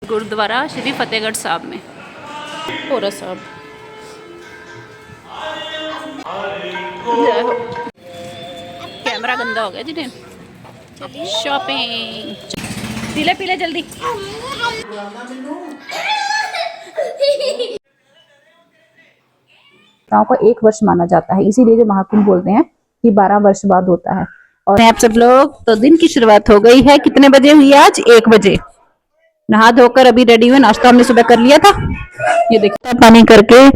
गुरुद्वारा श्री फतेहगढ़ साहब में पोरा साहब। कैमरा गंदा हो गया जी ने। शॉपिंग पीले पीले जल्दी। को 1 वर्ष माना जाता है, इसीलिए जो महाकुंभ बोलते हैं कि 12 वर्ष बाद होता है। और आप सब लोग तो दिन की शुरुआत हो गई है। कितने बजे हुई आज? 1 बजे। नहा धोकर अभी रेडी हुए, नाश्ता हमने सुबह कर लिया था। ये देखो पानी करके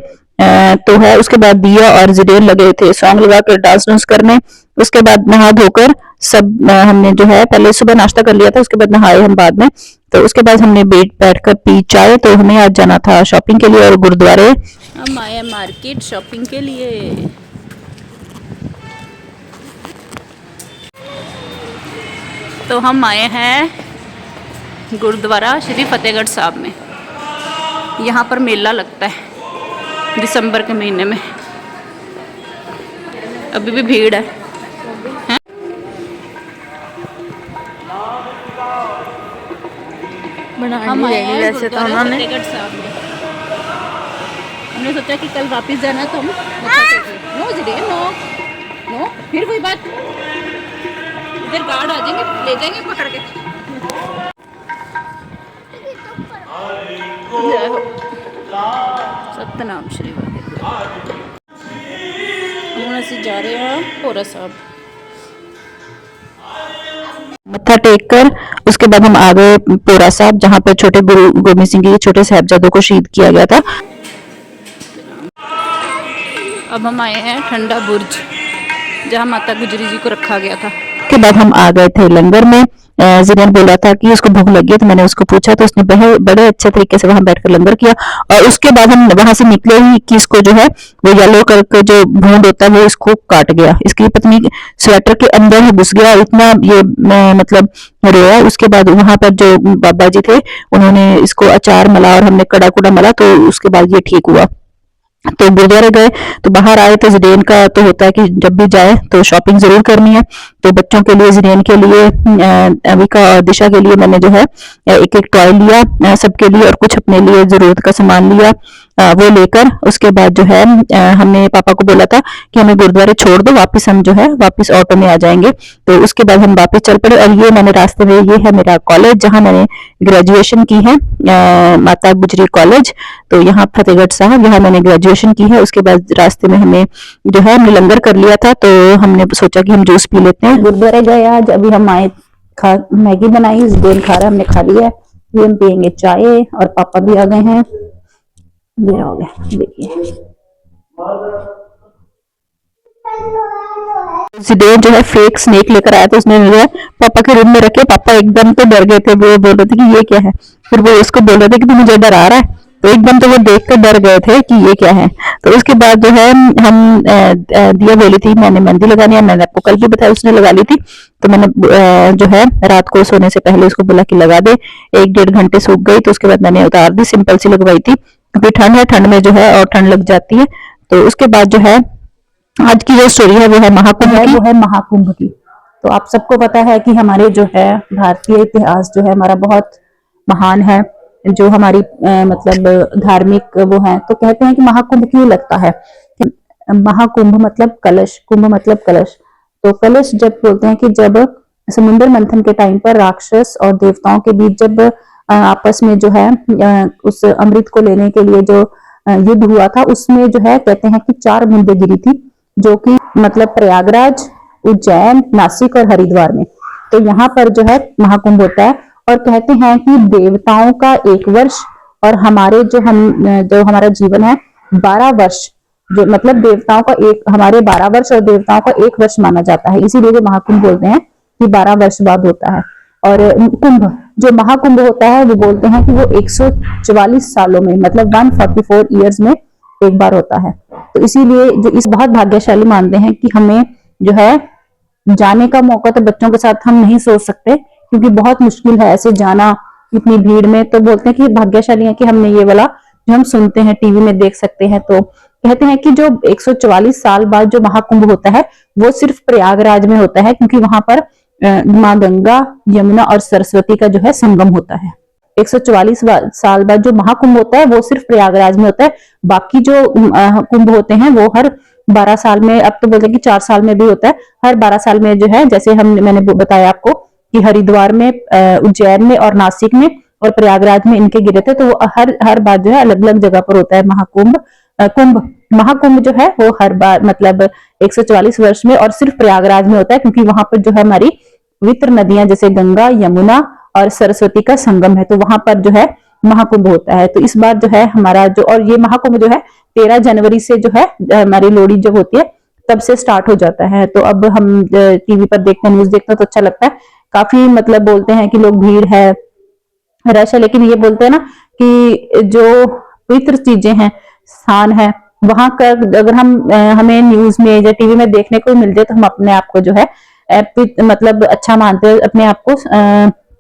तो है। उसके बाद दिया और जिडेन लगे थे सॉन्ग लगा कर डांस करने। उसके बाद नहा धोकर सब हमने जो है पहले सुबह नाश्ता कर लिया था, उसके बाद नहाए हम बाद में। तो उसके बाद हमने बैठकर पी चाय। तो हमें आज जाना था शॉपिंग के लिए और गुरुद्वारे हम आए मार्केट शॉपिंग के लिए। तो हम आए हैं गुरुद्वारा श्री फतेहगढ़ साहब में। यहाँ पर मेला लगता है दिसंबर के महीने में। अभी भी भीड़ है, हम आए हैं वैसे तो हमने सोचा कि कल वापस जाना तो हम नो जिडे नो नो फिर कोई बात इधर गार्ड आ जाएंगे, ले जाएंगे पकड़ के। सतनाम श्री वाहिगुरू। हम ऐसे जा रहे हैं पोरा साहब मत्था टेक कर। उसके बाद हम आ गए पोरा साहब, जहाँ पर छोटे गुरु गोबिंद सिंह जी छोटे साहिबजादों को शहीद किया गया था। अब हम आए हैं ठंडा बुर्ज, जहाँ माता गुजरी जी को रखा गया था। के बाद हम आ गए थे लंगर में। जिनेन बोला था कि उसको भूख लगी है, तो मैंने उसको पूछा तो उसने बड़े अच्छे तरीके से वहां बैठकर लंगर किया। और उसके बाद हम वहां से निकले ही कि इसको जो है वो येलो कलर का जो भूंड होता है वो इसको काट गया। इसकी पत्नी स्वेटर के अंदर ही घुस गया, इतना ये मतलब रोया। उसके बाद वहां पर जो बाबा जी थे उन्होंने इसको अचार मला और हमने कड़ा कुड़ा मला, तो उसके बाद ये ठीक हुआ। तो गुरुद्वारे गए तो बाहर आए तो जिडेन का तो होता है कि जब भी जाए तो शॉपिंग जरूर करनी है। तो बच्चों के लिए जिडेन के लिए अविका और दिशा के लिए मैंने जो है एक एक टॉय लिया सबके लिए, और कुछ अपने लिए जरूरत का सामान लिया। वो लेकर उसके बाद जो है हमने पापा को बोला था कि हमें गुरुद्वारे छोड़ दो, वापस हम जो है वापस ऑटो में आ जाएंगे। तो उसके बाद हम वापस चल पड़े। और ये मैंने रास्ते में, ये है मेरा कॉलेज जहाँ मैंने ग्रेजुएशन की है, माता गुजरी कॉलेज। तो यहाँ फतेहगढ़ साहब, यहाँ मैंने ग्रेजुएशन की है। उसके बाद रास्ते में हमें जो है हमने लंगर कर लिया था, तो हमने सोचा कि हम जूस पी लेते हैं। गुरुद्वारे गए आज, अभी हम आए मैगी बनाई, जिडेन खा रहा, हमने खा लिया। ये हम पियेंगे चाय और पापा भी आ गए हैं। ये हो गया, देखिए जिडेन जो है फेक स्नेक लेकर आया था, उसने जो है पापा के रूम में रखे। पापा एकदम तो डर गए थे, वो बोल रहे थे कि ये क्या है। फिर वो उसको बोल रहे थे कि तू मुझे डरा रहा है, तो एकदम तो वो देख कर डर गए थे कि ये क्या है। तो उसके बाद जो है हम दिया बोली थी मैंने मेहंदी लगानी है, मैंने आपको कल भी बताया, उसने लगा ली थी। तो मैंने जो है रात को सोने से पहले उसको बोला कि लगा दे। 1-1.5 घंटे सूख गई, तो उसके बाद मैंने उतार दी, सिंपल सी लगवाई थी क्योंकि ठंड है, ठंड में जो है और ठंड लग जाती है। तो उसके बाद जो है आज की जो स्टोरी है वो है महाकुंभ की। वो है महाकुंभ की। तो आप सबको पता है कि हमारे जो है भारतीय इतिहास जो है हमारा बहुत महान है, जो हमारी मतलब धार्मिक वो है। तो कहते हैं कि महाकुंभ क्यों लगता है। महाकुंभ मतलब कलश, कुंभ मतलब कलश। तो कलश जब बोलते हैं कि जब समुद्र मंथन के टाइम पर राक्षस और देवताओं के बीच जब आपस में जो है उस अमृत को लेने के लिए जो युद्ध हुआ था, उसमें जो है कहते हैं कि 4 बूंदें गिरी थी, जो कि मतलब प्रयागराज, उज्जैन, नासिक और हरिद्वार में। तो यहाँ पर जो है महाकुंभ होता है। और कहते हैं कि देवताओं का 1 वर्ष और हमारे जो हमारा जीवन है 12 वर्ष, जो मतलब देवताओं का हमारे 12 वर्ष और देवताओं का 1 वर्ष माना जाता है। इसीलिए जो महाकुंभ बोलते हैं कि 12 वर्ष बाद होता है। और कुंभ, जो महाकुंभ होता है, वो बोलते हैं कि वो 144 सालों में मतलब 144 ईयर्स में एक बार होता है। तो इसीलिए जो इस बहुत भाग्यशाली मानते हैं कि हमें जो है जाने का मौका तो बच्चों के साथ हम नहीं सोच सकते, क्योंकि बहुत मुश्किल है ऐसे जाना इतनी भीड़ में। तो बोलते हैं कि भाग्यशाली है कि हमने ये वाला जो हम सुनते हैं टीवी में देख सकते हैं। तो कहते हैं कि जो 144 साल बाद जो महाकुंभ होता है वो सिर्फ प्रयागराज में होता है, क्योंकि वहां पर माँ गंगा, यमुना और सरस्वती का जो है संगम होता है। 144 साल बाद जो महाकुंभ होता है वो सिर्फ प्रयागराज में होता है। बाकी जो कुंभ होते हैं वो हर 12 साल में, अब तो बोलते हैं कि 4 साल में भी होता है, हर 12 साल में जो है, जैसे मैंने बताया आपको कि हरिद्वार में, उज्जैन में और नासिक में और प्रयागराज में इनके गिरे थे, तो वो हर बार जो है अलग अलग जगह पर होता है महाकुंभ। महाकुंभ जो है वो हर बार मतलब 144 वर्ष में और सिर्फ प्रयागराज में होता है, क्योंकि वहां पर जो है हमारी पवित्र नदियां जैसे गंगा, यमुना और सरस्वती का संगम है, तो वहां पर जो है महाकुंभ होता है। तो इस बार जो है हमारा जो, और ये महाकुंभ जो है 13 जनवरी से जो है हमारी लोहड़ी जब होती है तब से स्टार्ट हो जाता है। तो अब हम टीवी पर देखते हैं, न्यूज देखते हैं तो अच्छा लगता है, काफी मतलब बोलते हैं कि लोग भीड़ है, रश है, लेकिन ये बोलते हैं ना कि जो पवित्र चीजें हैं, स्थान है, वहां का अगर हमें न्यूज में या टीवी में देखने को मिल जाए तो हम अपने आप को जो है मतलब अच्छा मानते हैं, अपने आप को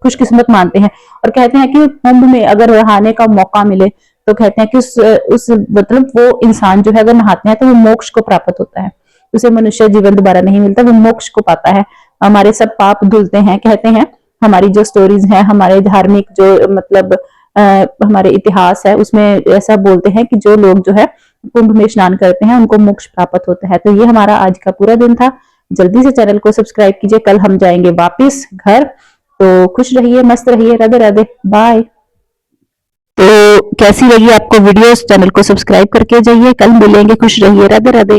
खुशकिस्मत मानते हैं। और कहते हैं कि कुंभ में अगर नहाने का मौका मिले तो कहते हैं कि उस मतलब वो इंसान जो है अगर नहाते हैं तो वो मोक्ष को प्राप्त होता है, उसे मनुष्य जीवन दोबारा नहीं मिलता, वो मोक्ष को पाता है, हमारे सब पाप धुलते हैं। कहते हैं हमारी जो स्टोरीज हैं, हमारे धार्मिक जो मतलब हमारे इतिहास है उसमें ऐसा बोलते हैं कि जो लोग जो है कुंभ में स्नान करते हैं उनको मोक्ष प्राप्त होता है। तो ये हमारा आज का पूरा दिन था। जल्दी से चैनल को सब्सक्राइब कीजिए, कल हम जाएंगे वापिस घर। तो खुश रहिए, मस्त रहिए, राधे राधे, बाय। तो कैसी लगी आपको वीडियो, चैनल को सब्सक्राइब करके जाइए, कल मिलेंगे, खुश रहिए, राधे राधे।